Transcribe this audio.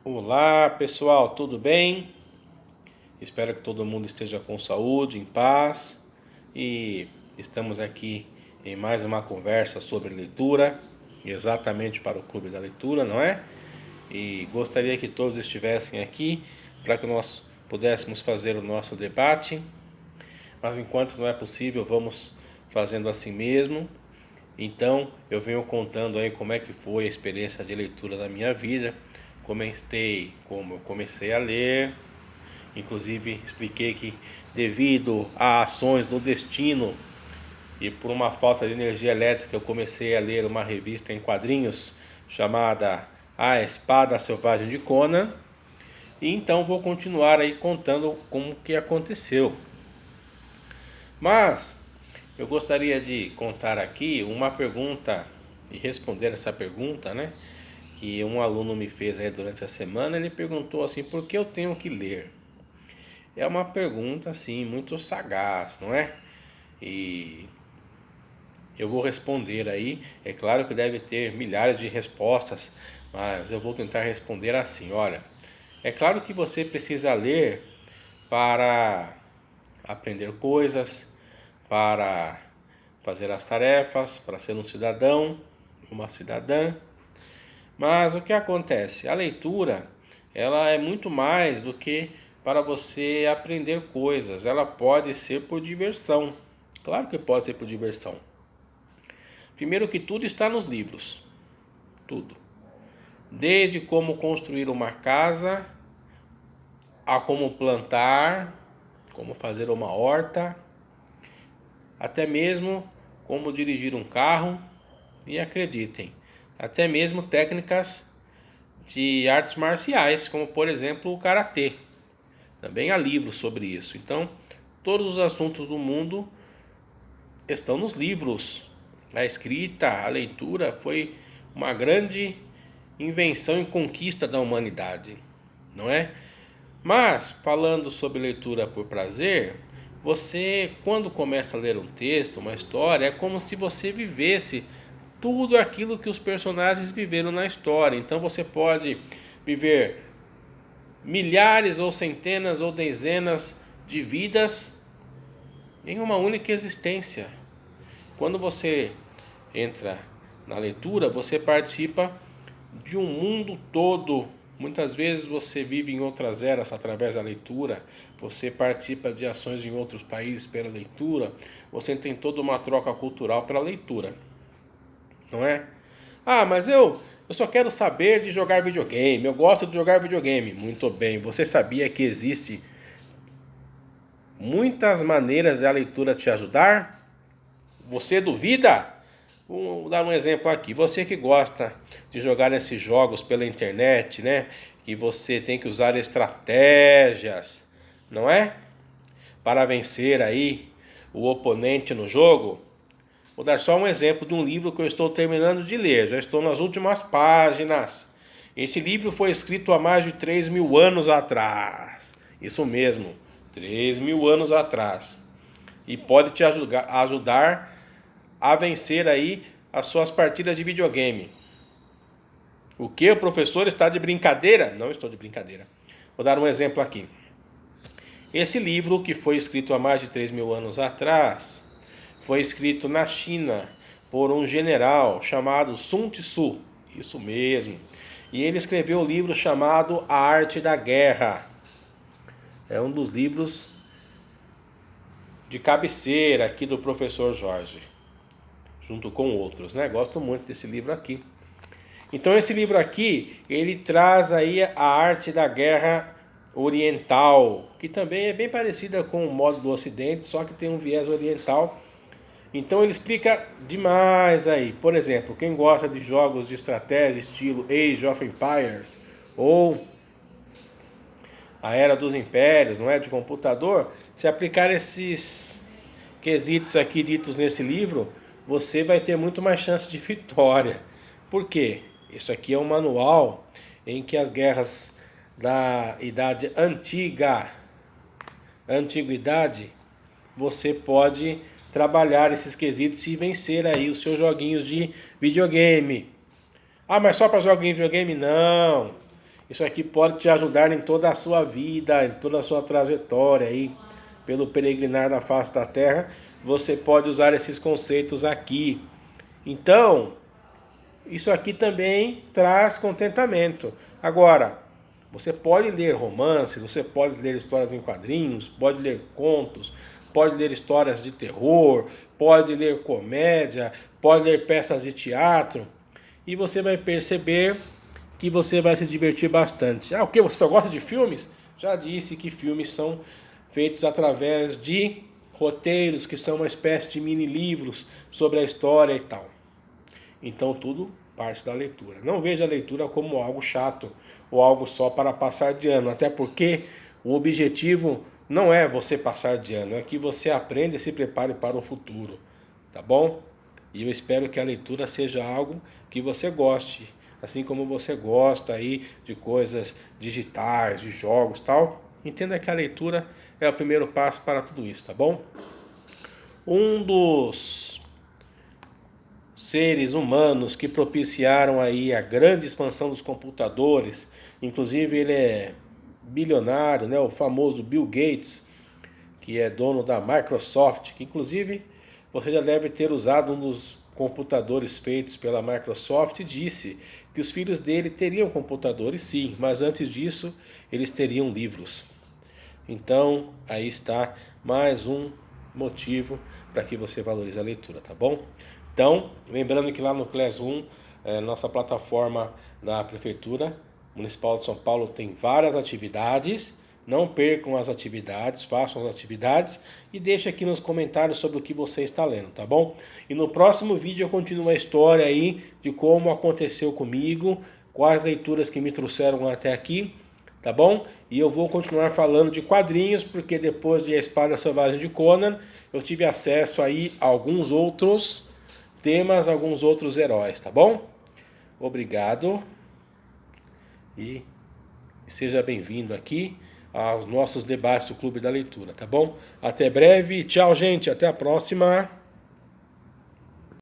Olá pessoal, tudo bem? Espero que todo mundo esteja com saúde, em paz e estamos aqui em mais uma conversa sobre leitura, exatamente para o Clube da Leitura, não é? E gostaria que todos estivessem aqui para que nós pudéssemos fazer o nosso debate, mas enquanto não é possível, vamos fazendo assim mesmo. Então, eu venho contando aí como é que foi a experiência de leitura da minha vida. Comentei como eu comecei a ler, inclusive expliquei que devido a ações do destino e por uma falta de energia elétrica eu comecei a ler uma revista em quadrinhos chamada A Espada Selvagem de Conan. E então vou continuar aí contando como que aconteceu. Mas eu gostaria de contar aqui uma pergunta e responder essa pergunta, né? Que um aluno me fez aí durante a semana. Ele perguntou assim: por que eu tenho que ler? É uma pergunta assim muito sagaz, não é? E eu vou responder aí. É claro que deve ter milhares de respostas, mas eu vou tentar responder assim: olha, é claro que você precisa ler para aprender coisas, para fazer as tarefas, para ser um cidadão, uma cidadã. Mas o que acontece? A leitura, ela é muito mais do que para você aprender coisas. Ela pode ser por diversão. Claro que pode ser por diversão. Primeiro que tudo está nos livros. Tudo. Desde como construir uma casa, a como plantar, como fazer uma horta, até mesmo como dirigir um carro. E acreditem, até mesmo técnicas de artes marciais, como por exemplo o karatê. Também há livros sobre isso. Então, todos os assuntos do mundo estão nos livros. A escrita, a leitura foi uma grande invenção e conquista da humanidade, não é? Mas, falando sobre leitura por prazer, você, quando começa a ler um texto, uma história, é como se você vivesse tudo aquilo que os personagens viveram na história. Então você pode viver milhares ou centenas ou dezenas de vidas em uma única existência. Quando você entra na leitura, você participa de um mundo todo. Muitas vezes você vive em outras eras através da leitura, você participa de ações em outros países pela leitura, você tem toda uma troca cultural pela leitura, não é? Ah, mas eu só quero saber de jogar videogame, eu gosto de jogar videogame. Muito bem, você sabia que existe muitas maneiras da leitura te ajudar? Você duvida? Vou dar um exemplo aqui. Você que gosta de jogar esses jogos pela internet, né? Que você tem que usar estratégias, não é? Para vencer aí o oponente no jogo. Vou dar só um exemplo de um livro que eu estou terminando de ler. Já estou nas últimas páginas. Esse livro foi escrito há mais de 3.000 anos atrás. Isso mesmo, 3.000 anos atrás. E pode te ajudar a vencer aí as suas partidas de videogame. O que? O professor está de brincadeira? Não estou de brincadeira. Vou dar um exemplo aqui. Esse livro, que foi escrito há mais de 3.000 anos atrás, foi escrito na China por um general chamado Sun Tzu. Isso mesmo. E ele escreveu um livro chamado A Arte da Guerra. É um dos livros de cabeceira aqui do professor Jorge, junto com outros, né? Gosto muito desse livro aqui. Então esse livro aqui, ele traz aí a arte da guerra oriental, que também é bem parecida com o modo do Ocidente, só que tem um viés oriental. Então ele explica demais aí. Por exemplo, quem gosta de jogos de estratégia estilo Age of Empires ou a Era dos Impérios, não é, de computador, se aplicar esses quesitos aqui ditos nesse livro, você vai ter muito mais chance de vitória. Por quê? Isso aqui é um manual em que as guerras da idade antiga, antiguidade, você pode trabalhar esses quesitos e vencer aí os seus joguinhos de videogame. Ah, mas só para joguinho de videogame? Não. Isso aqui pode te ajudar em toda a sua vida, em toda a sua trajetória aí, pelo peregrinar na face da terra. Você pode usar esses conceitos aqui. Então, isso aqui também traz contentamento. Agora, você pode ler romances, você pode ler histórias em quadrinhos, pode ler contos, pode ler histórias de terror, pode ler comédia, pode ler peças de teatro, e você vai perceber que você vai se divertir bastante. Ah, o que? Você só gosta de filmes? Já disse que filmes são feitos através de roteiros, que são uma espécie de mini livros sobre a história e tal. Então tudo parte da leitura. Não veja a leitura como algo chato ou algo só para passar de ano, até porque o objetivo não é você passar de ano, é que você aprenda e se prepare para o futuro, tá bom? E eu espero que a leitura seja algo que você goste, assim como você gosta aí de coisas digitais, de jogos e tal. Entenda que a leitura é o primeiro passo para tudo isso, tá bom? Um dos seres humanos que propiciaram aí a grande expansão dos computadores, inclusive ele é bilionário, né? O famoso Bill Gates, que é dono da Microsoft, que inclusive você já deve ter usado um dos computadores feitos pela Microsoft, e disse que os filhos dele teriam computadores sim, mas antes disso eles teriam livros. Então aí está mais um motivo para que você valorize a leitura, tá bom? Então, lembrando que lá no Classroom, nossa plataforma da Prefeitura Municipal de São Paulo, tem várias atividades. Não percam as atividades, façam as atividades e deixe aqui nos comentários sobre o que você está lendo, tá bom? E no próximo vídeo eu continuo a história aí de como aconteceu comigo, quais leituras que me trouxeram até aqui, tá bom? E eu vou continuar falando de quadrinhos, porque depois de A Espada Selvagem de Conan, eu tive acesso aí a alguns outros temas, alguns outros heróis, tá bom? Obrigado e seja bem-vindo aqui aos nossos debates do Clube da Leitura, tá bom? Até breve, tchau gente, até a próxima!